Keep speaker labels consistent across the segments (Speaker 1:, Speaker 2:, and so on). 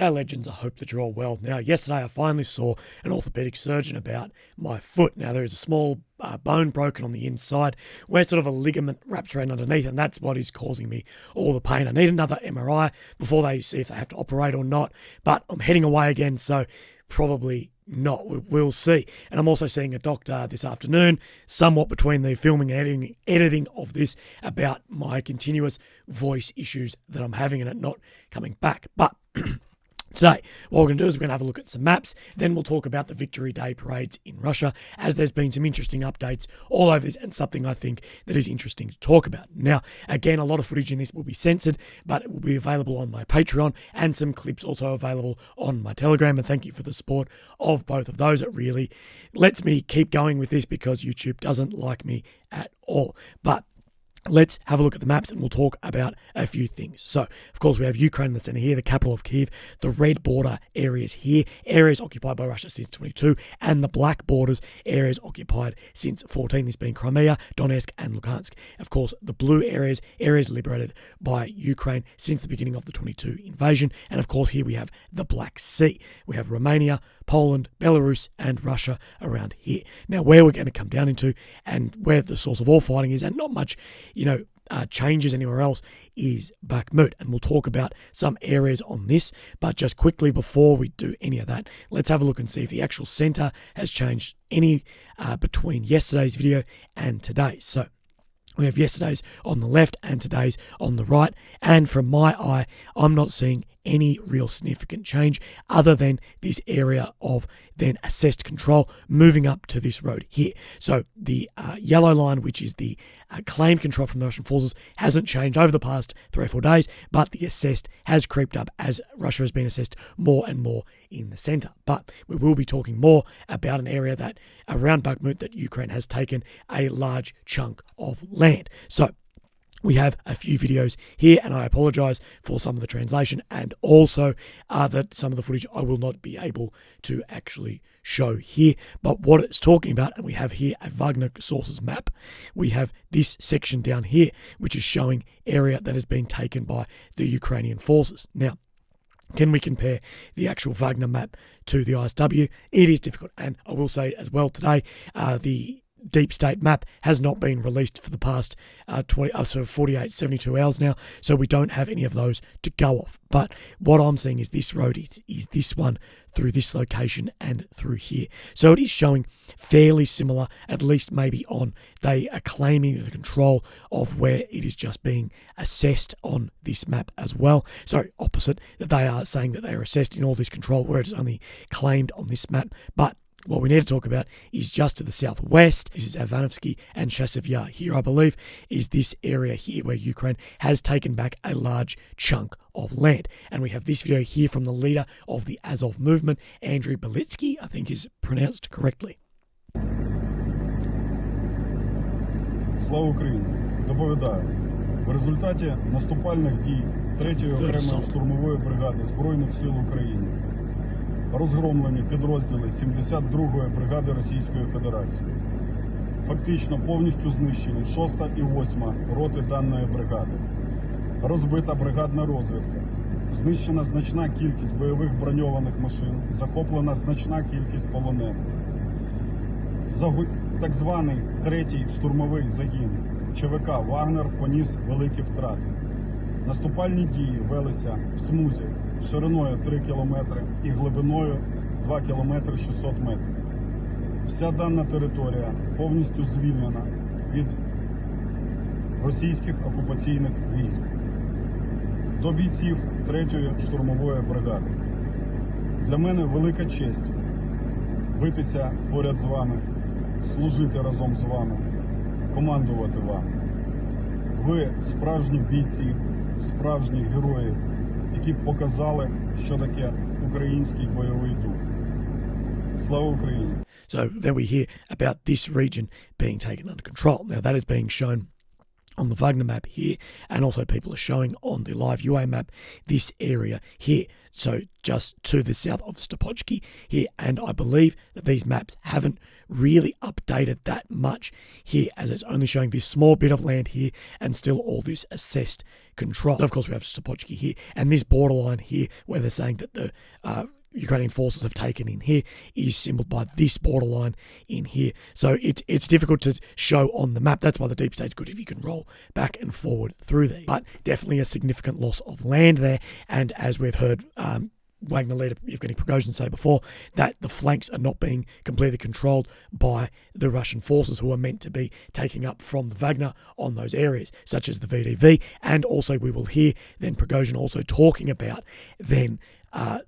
Speaker 1: Our legends, I hope that you're all well. Now, yesterday I finally saw an orthopedic surgeon about my foot. Now, there is a small bone broken on the inside where sort of a ligament wraps around underneath, and that's what is causing me all the pain. I need another MRI before they see if they have to operate or not, but I'm heading away again, so probably not. We'll see. And I'm also seeing a doctor this afternoon, somewhat between the filming and editing of this, about my continuous voice issues that I'm having and it not coming back. But today, what we're going to do is we're going to have a look at some maps, then we'll talk about the Victory Day parades in Russia, as there's been some interesting updates all over this and something I think that is interesting to talk about. Now, again, a lot of footage in this will be censored, but it will be available on my Patreon and some clips also available on my Telegram, and thank you for the support of both of those. It really lets me keep going with this because YouTube doesn't like me at all. But let's have a look at the maps and we'll talk about a few things. So, of course, we have Ukraine in the center here, the capital of Kyiv, the red border areas here, areas occupied by Russia since 22, and the black borders, areas occupied since 14, this being Crimea, Donetsk, and Luhansk. Of course, the blue areas, areas liberated by Ukraine since the beginning of the 22 invasion. And of course, here we have the Black Sea. We have Romania, Poland, Belarus, and Russia around here. Now, where we're going to come down into and where the source of all fighting is, and not much, changes anywhere else, is Bakhmut. And we'll talk about some areas on this. But just quickly before we do any of that, let's have a look and see if the actual center has changed any between yesterday's video and today's. So we have yesterday's on the left and today's on the right. And from my eye, I'm not seeing any real significant change other than this area of then assessed control moving up to this road here. So the yellow line, which is the claimed control from the Russian forces, hasn't changed over the past 3 or 4 days, but the assessed has creeped up as Russia has been assessed more and more in the center. But we will be talking more about an area that around Bakhmut that Ukraine has taken a large chunk of land. So we have a few videos here, and I apologize for some of the translation and also that some of the footage I will not be able to actually show here. But what it's talking about, and we have here a Wagner sources map, we have this section down here, which is showing area that has been taken by the Ukrainian forces. Now, can we compare the actual Wagner map to the ISW? It is difficult, and I will say as well today, the deep state map has not been released for the past 48, 72 hours now, so we don't have any of those to go off. But what I'm seeing is this road is this one through this location and through here. So it is showing fairly similar, at least maybe on, they are claiming the control of where it is just being assessed on this map as well. So opposite, that they are saying that they are assessed in all this control where it's only claimed on this map. But what we need to talk about is just to the southwest. This is Ivanovsky and Chasiv Yar. Here, I believe, is this area here where Ukraine has taken back a large chunk of land. And we have this video here from the leader of the Azov movement, Andriy Belitsky, I think is pronounced correctly.
Speaker 2: Слава Україні! Доповідаю. В результаті наступальних дій 3-ї окремої штурмової бригади Збройних сил України розгромлені підрозділи 72-ї бригади Російської Федерації. Фактично повністю знищені 6-та і 8-ма роти даної бригади. Розбита бригадна розвідка. Знищена значна кількість бойових броньованих машин. Захоплена значна кількість полонених. Так званий 3-й штурмовий загін ЧВК «Вагнер» поніс великі втрати. Наступальні дії велися в смузі шириною 3 кілометри і глибиною 2 кілометри 600 метрів. Вся дана територія повністю звільнена від російських окупаційних військ. До бійців 3-ї штурмової бригади. Для мене велика честь битися поряд з вами, служити разом з вами, командувати вами. Ви справжні бійці, справжні герої, які показали, що таке український бойовий дух. Слава Україні!
Speaker 1: So then we hear about this region being taken under control. Now that is being shown on the Wagner map here, and also people are showing on the live UA map this area here. So just to the south of Stopochki here, and I believe that these maps haven't really updated that much here, as it's only showing this small bit of land here and still all this assessed control. So of course we have Stopochki here, and this borderline here where they're saying that the Ukrainian forces have taken in here is symboled by this borderline in here. So it's difficult to show on the map. That's why the deep state's good if you can roll back and forward through there. But definitely a significant loss of land there. And as we've heard Wagner leader Yevgeny Prigozhin say before, that the flanks are not being completely controlled by the Russian forces who are meant to be taking up from the Wagner on those areas, such as the VDV. And also we will hear then Prigozhin also talking about then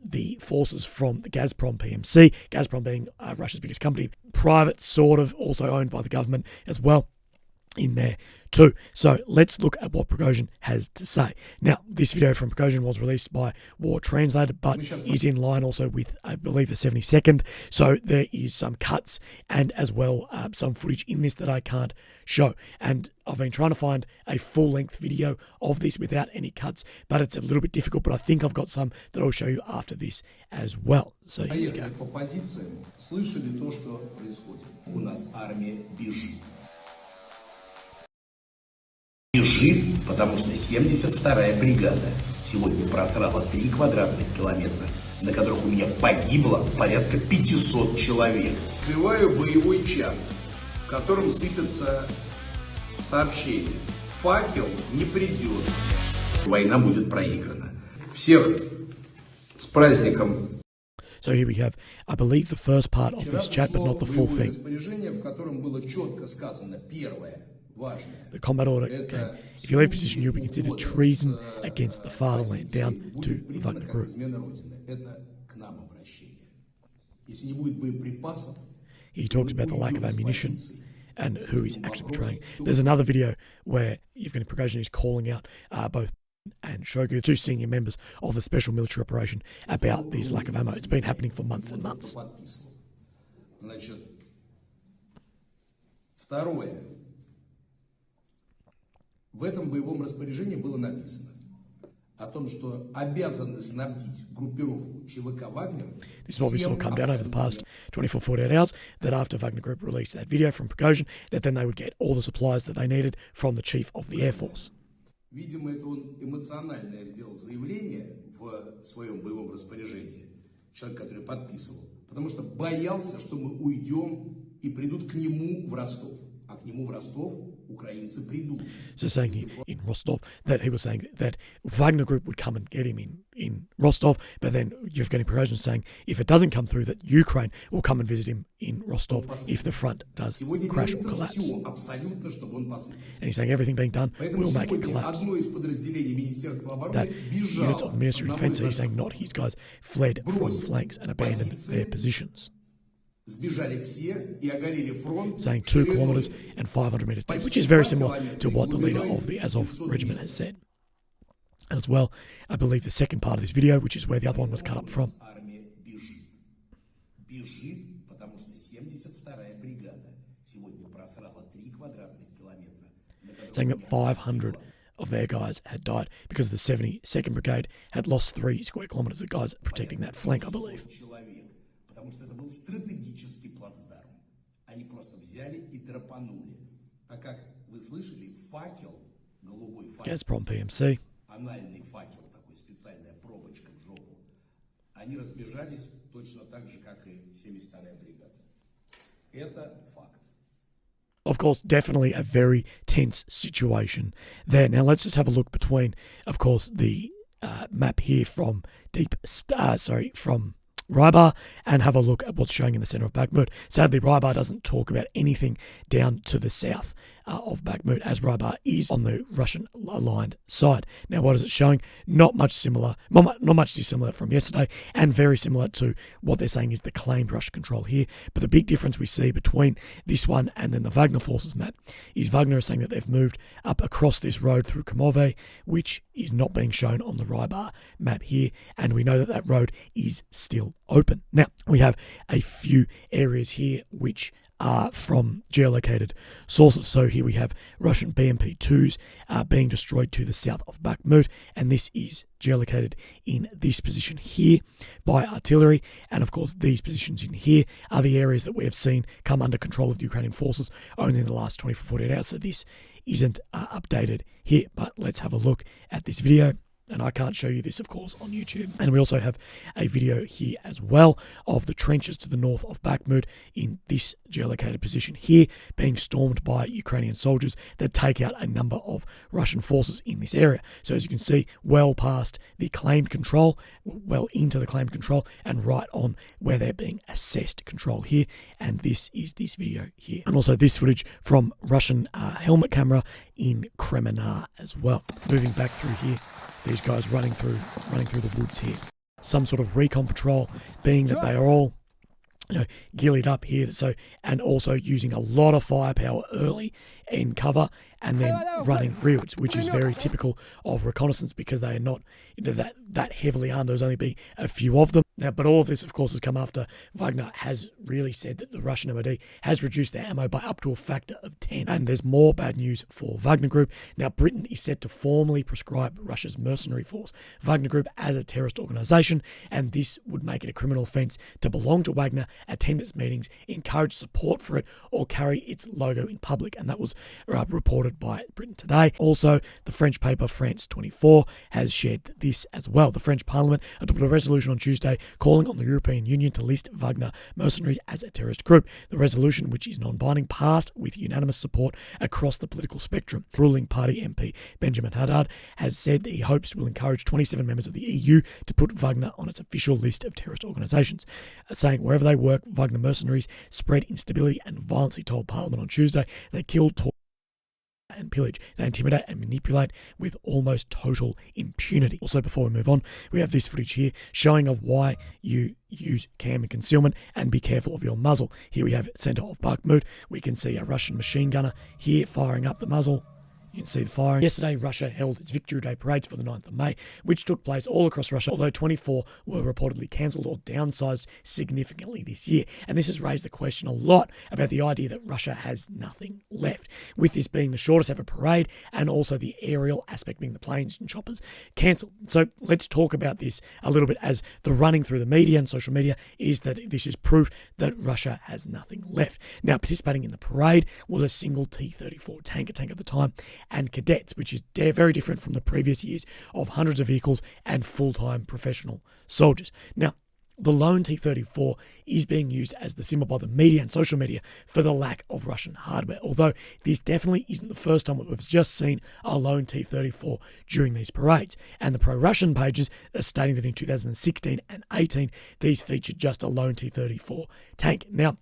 Speaker 1: the forces from the Gazprom PMC, Gazprom being Russia's biggest company, private sort of, also owned by the government as well in there too. So let's look at what Prigozhin has to say. Now, this video from Prigozhin was released by War Translated, but is in line also with, I believe, the 72nd. So there is some cuts and as well some footage in this that I can't show. And I've been trying to find a full-length video of this without any cuts, but it's a little bit difficult, but I think I've got some that I'll show you after this as well. So here we go.
Speaker 3: По позициям, слышали то, что происходит. У нас армия бежит. Бежит, потому что 72-я бригада сегодня просрала 3 квадратных километра, на которых у меня погибло порядка 500 человек. Открываю боевой чат, в котором сыпятся сообщения. Факел не придет. Война будет проиграна. Всех с праздником.
Speaker 1: So here we have, I believe, the first part of this chat, but not the full thing.
Speaker 3: Распоряжение, в котором было четко сказано первое.
Speaker 1: The combat order came. If you leave position, you'll be considered treason against the fatherland, down to the Wagner group. He talks about the lack of ammunition and who he's actually betraying. There's another video where Yevgeny Prigozhin is calling out both and Shogu, 2 senior members of the special military operation, about this lack of ammo. It's been happening for months and months.
Speaker 3: В этом боевом распоряжении было написано о том, что обязаны снабдить группировку ЧВК «Вагнер».
Speaker 1: This is what we saw come down over the past 24-48 hours, that after Wagner Group released that video from Prigozhin, that then they would get all the supplies that they needed from the chief of the Air Force.
Speaker 3: Видимо, это он эмоциональное сделал заявление в своем боевом распоряжении, человек, который подписывал, потому что боялся, что мы уйдем и придут к нему в Ростов, а к нему в Ростов украинцы придут.
Speaker 1: So saying in Rostov that he was saying that Wagner Group would come and get him in Rostov, but then Yevgeny Prigozhin saying if it doesn't come through, that Ukraine will come and visit him in Rostov if the front does crash or collapse. And he's saying everything being done will make it collapse. That units of the Ministry of Defense, he's saying not his guys, fled from the flanks and abandoned their positions. Saying 2 kilometers and 500 meters deep, which is very similar to what the leader of the Azov regiment has said. And as well, I believe the second part of this video, which is where the other one was cut up from. Saying that 500 of their guys had died because the 72nd Brigade had lost 3 square kilometers of guys protecting that flank, I believe.
Speaker 3: Потому что это был стратегический плацдарм. Они просто взяли и драпанули. А как вы слышали, факел, голубой факел,
Speaker 1: Gazprom PMC,
Speaker 3: анальный факел, такой специальная пробочка в жопу, они разбежались точно так же, как и 72-я бригада. Это факт.
Speaker 1: Of course, definitely a very tense situation there. Now let's just have a look between, of course, the map here from from Rybar, and have a look at what's showing in the center of Bakhmut. Sadly, Rybar doesn't talk about anything down to the south of Bakhmut, as Rybar is on the Russian aligned side. Now, what is it showing? Not much dissimilar from yesterday, and very similar to what they're saying is the claimed Russian control here. But the big difference we see between this one and then the Wagner forces map is Wagner is saying that they've moved up across this road through Kharkov, which is not being shown on the Rybar map here, and we know that that road is still open. Now, we have a few areas here which are from geolocated sources. So here we have Russian BMP-2s being destroyed to the south of Bakhmut, and this is geolocated in this position here by artillery. And of course, these positions in here are the areas that we have seen come under control of the Ukrainian forces only in the last 24, 48 hours. So this isn't updated here, but let's have a look at this video. And I can't show you this, of course, on YouTube. And we also have a video here as well of the trenches to the north of Bakhmut in this geolocated position here being stormed by Ukrainian soldiers that take out a number of Russian forces in this area. So as you can see, well past the claimed control, well into the claimed control, and right on where they're being assessed control here. And this is this video here. And also this footage from Russian helmet camera in Kremenar as well. Moving back through here. These guys running through the woods here. Some sort of recon patrol, being that they are all, gillied up here. So, and also using a lot of firepower early in cover and then running rearwards, which is very typical of reconnaissance because they are not that heavily armed. There's only be a few of them. Now, but all of this, of course, has come after Wagner has really said that the Russian MOD has reduced their ammo by up to a factor of 10. And there's more bad news for Wagner Group. Now, Britain is set to formally prescribe Russia's mercenary force, Wagner Group, as a terrorist organisation, and this would make it a criminal offence to belong to Wagner, attend its meetings, encourage support for it, or carry its logo in public. And that was reported by Britain today. Also, the French paper France 24 has shared this as well. The French Parliament adopted a resolution on Tuesday calling on the European Union to list Wagner mercenaries as a terrorist group. The resolution, which is non-binding, passed with unanimous support across the political spectrum. Ruling party MP Benjamin Haddad has said that he hopes will encourage 27 members of the EU to put Wagner on its official list of terrorist organisations, saying wherever they work, Wagner mercenaries spread instability and violence. He told Parliament on Tuesday they killed, and pillage. They intimidate and manipulate with almost total impunity. Also, before we move on, we have this footage here showing of why you use cam and concealment and be careful of your muzzle. Here we have centre of Bakhmut. We can see a Russian machine gunner here firing up the muzzle. You can see the firing. Yesterday, Russia held its Victory Day parades for the 9th of May, which took place all across Russia, although 24 were reportedly cancelled or downsized significantly this year. And this has raised the question a lot about the idea that Russia has nothing left, with this being the shortest ever parade and also the aerial aspect being the planes and choppers cancelled. So let's talk about this a little bit, as the running through the media and social media is that this is proof that Russia has nothing left. Now, participating in the parade was a single T34 tank at the time, and cadets, which is very different from the previous years of hundreds of vehicles and full-time professional soldiers. Now, the Lone T34 is being used as the symbol by the media and social media for the lack of Russian hardware, although this definitely isn't the first time we've just seen a Lone T34 during these parades. And the pro-Russian pages are stating that in 2016 and 18, these featured just a Lone T34 tank. Now,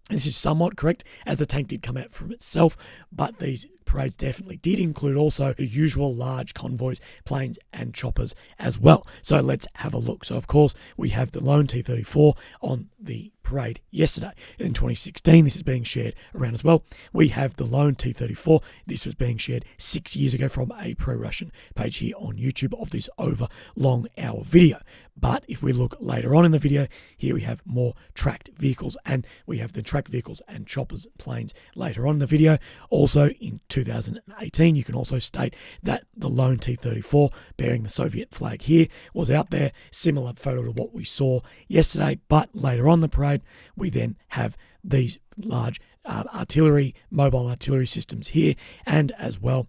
Speaker 1: this is somewhat correct, as the tank did come out from itself, but these parades definitely did include also the usual large convoys, planes and choppers as well. So let's have a look. So of course we have the Lone T34 on the parade yesterday. In 2016, this is being shared around as well. We have the Lone T34. This was being shared 6 years ago from a pro-Russian page here on YouTube of this over long hour video. But if we look later on in the video, here we have more tracked vehicles, and we have the tracked vehicles and choppers, planes later on in the video. Also in 2018, you can also state that the Lone T34 bearing the Soviet flag here was out there, similar photo to what we saw yesterday. But later on the parade, we then have these large mobile artillery systems here, and as well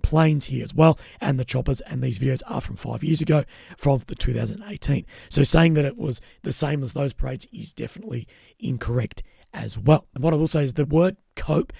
Speaker 1: planes here as well, and the choppers. And these videos are from 5 years ago, from the 2018. So saying that it was the same as those parades is definitely incorrect as well. And what I will say is the word cope,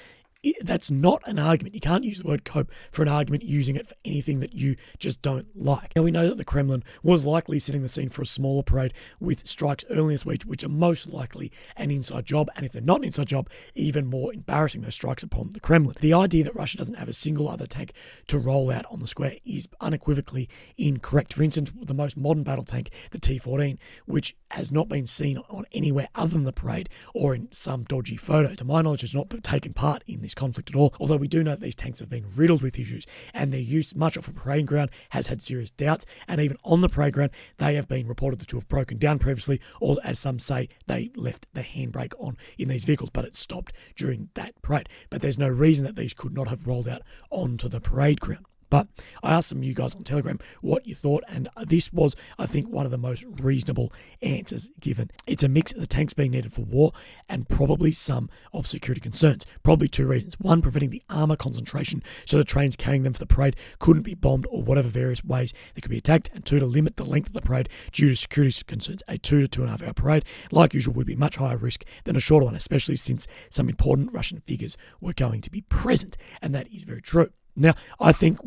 Speaker 1: that's not an argument. You can't use the word cope for an argument using it for anything that you just don't like. Now, we know that the Kremlin was likely setting the scene for a smaller parade with strikes early this week, which are most likely an inside job. And if they're not an inside job, even more embarrassing, those strikes upon the Kremlin. The idea that Russia doesn't have a single other tank to roll out on the square is unequivocally incorrect. For instance, the most modern battle tank, the T14, which has not been seen on anywhere other than the parade or in some dodgy photo, to my knowledge, has not taken part in this this conflict at all, although we do know that these tanks have been riddled with issues, and their use much off a parade ground has had serious doubts, and even on the parade ground, they have been reported to have broken down previously, or as some say, they left the handbrake on in these vehicles, but it stopped during that parade. But there's no reason that these could not have rolled out onto the parade ground. But I asked some of you guys on Telegram what you thought, and this was, I think, one of the most reasonable answers given. It's a mix of the tanks being needed for war and probably some of security concerns. Probably two reasons. One, preventing the armour concentration so the trains carrying them for the parade couldn't be bombed or whatever various ways they could be attacked. And two, to limit the length of the parade due to security concerns. A 2 to 2.5 hour parade, like usual, would be much higher risk than a shorter one, especially since some important Russian figures were going to be present. And that is very true. Now, I think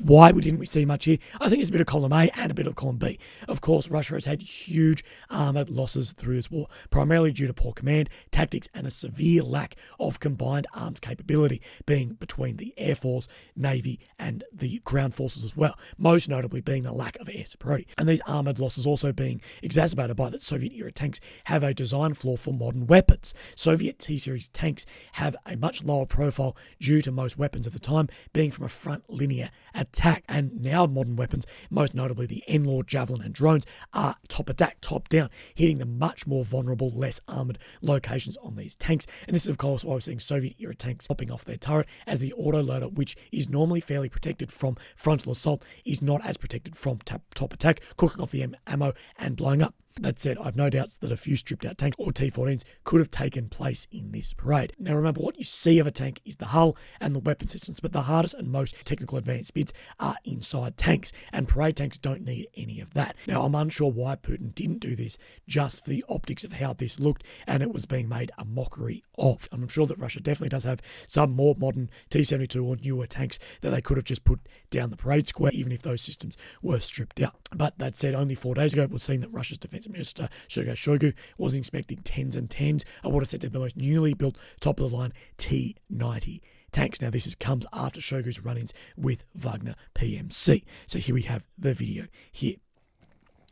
Speaker 1: why didn't we see much here? I think it's a bit of column A and a bit of column B. Of course, Russia has had huge armoured losses through this war, primarily due to poor command, tactics, and a severe lack of combined arms capability, being between the Air Force, Navy, and the ground forces as well, most notably being the lack of air superiority. And these armoured losses also being exacerbated by that Soviet-era tanks have a design flaw for modern weapons. Soviet T-series tanks have a much lower profile due to most weapons of the time being from a front linear attack, and now modern weapons, most notably the N-Lord, Javelin, and drones, are top attack, top down, hitting the much more vulnerable, less armoured locations on these tanks. And this is, of course, why we're seeing Soviet-era tanks popping off their turret, as the autoloader, which is normally fairly protected from frontal assault, is not as protected from top attack, cooking off the ammo and blowing up. That said, I've no doubts that a few stripped-out tanks or T-14s could have taken place in this parade. Now remember, what you see of a tank is the hull and the weapon systems, but the hardest and most technical advanced bits are inside tanks, and parade tanks don't need any of that. Now, I'm unsure why Putin didn't do this just for the optics of how this looked, and it was being made a mockery of. And I'm sure that Russia definitely does have some more modern T-72 or newer tanks that they could have just put down the parade square, even if those systems were stripped out. But that said, only 4 days ago, it was seen that Russia's defense Minister Sergei Shoigu was inspecting tens and tens of what is said to be the most newly built top-of-the-line T-90 tanks. Now, this comes after Shoigu's run-ins with Wagner PMC. So here we have the video here.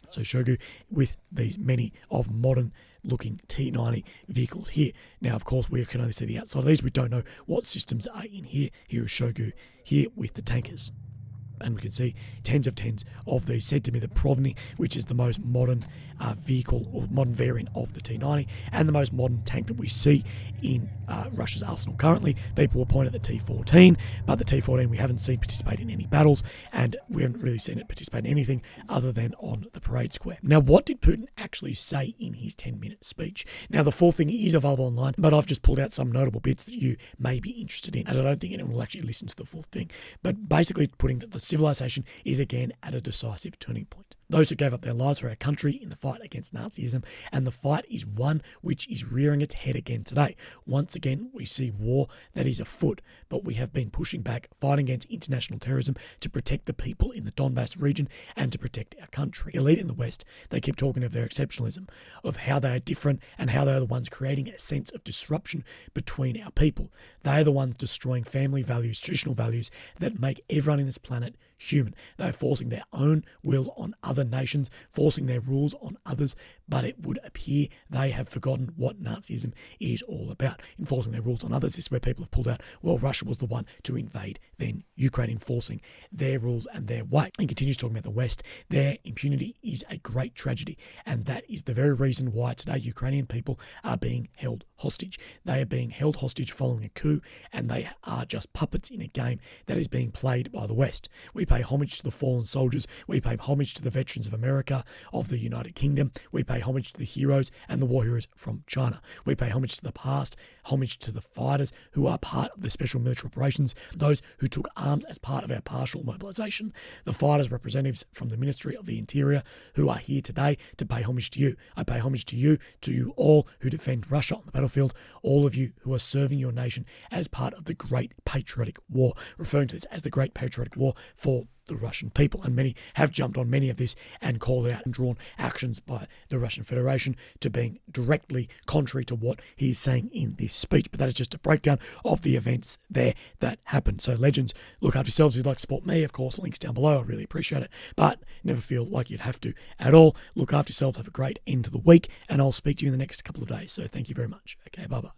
Speaker 1: So Shoigu with these many of modern-looking T-90 vehicles here. Now, of course, we can only see the outside of these. We don't know what systems are in here. Here is Shoigu here with the tankers. And we can see tens of these, said to be the Provny, which is the most modern vehicle or modern variant of the T-90 and the most modern tank that we see in Russia's arsenal currently. People will point at the T-14, but the T-14 we haven't seen participate in any battles, and we haven't really seen it participate in anything other than on the parade square. Now, what did Putin actually say in his 10-minute speech? Now, the full thing is available online, but I've just pulled out some notable bits that you may be interested in, as I don't think anyone will actually listen to the full thing. But basically putting that the civilization is again at a decisive turning point. Those who gave up their lives for our country in the fight against Nazism, and the fight is one which is rearing its head again today. Once again, we see war that is afoot, but we have been pushing back, fighting against international terrorism to protect the people in the Donbass region and to protect our country. Elite in the West, they keep talking of their exceptionalism, of how they are different and how they are the ones creating a sense of disruption between our people. They are the ones destroying family values, traditional values that make everyone in this planet human. They are forcing their own will on other nations, forcing their rules on others, but it would appear they have forgotten what Nazism is all about. Enforcing their rules on others is where people have pulled out, well, Russia was the one to invade then Ukraine, enforcing their rules and their way. And continues talking about the West. Their impunity is a great tragedy, and that is the very reason why today Ukrainian people are being held hostage. They are being held hostage following a coup, and they are just puppets in a game that is being played by the West. We pay homage to the fallen soldiers. We pay homage to the veterans of America, of the United Kingdom. We pay homage to the heroes and the war heroes from China. We pay homage to the past, homage to the fighters who are part of the special military operations, those who took arms as part of our partial mobilization, the fighters representatives from the Ministry of the Interior who are here today to pay homage to you. I pay homage to you all who defend Russia on the battlefield, all of you who are serving your nation as part of the Great Patriotic War, referring to this as the Great Patriotic War for the Russian people. And many have jumped on many of this and called out and drawn actions by the Russian Federation to being directly contrary to what he is saying in this speech. But that is just a breakdown of the events there that happened. So legends, look after yourselves. If you'd like to support me, of course, links down below. I really appreciate it. But never feel like you'd have to at all. Look after yourselves. Have a great end to the week. And I'll speak to you in the next couple of days. So thank you very much. Okay, bye-bye.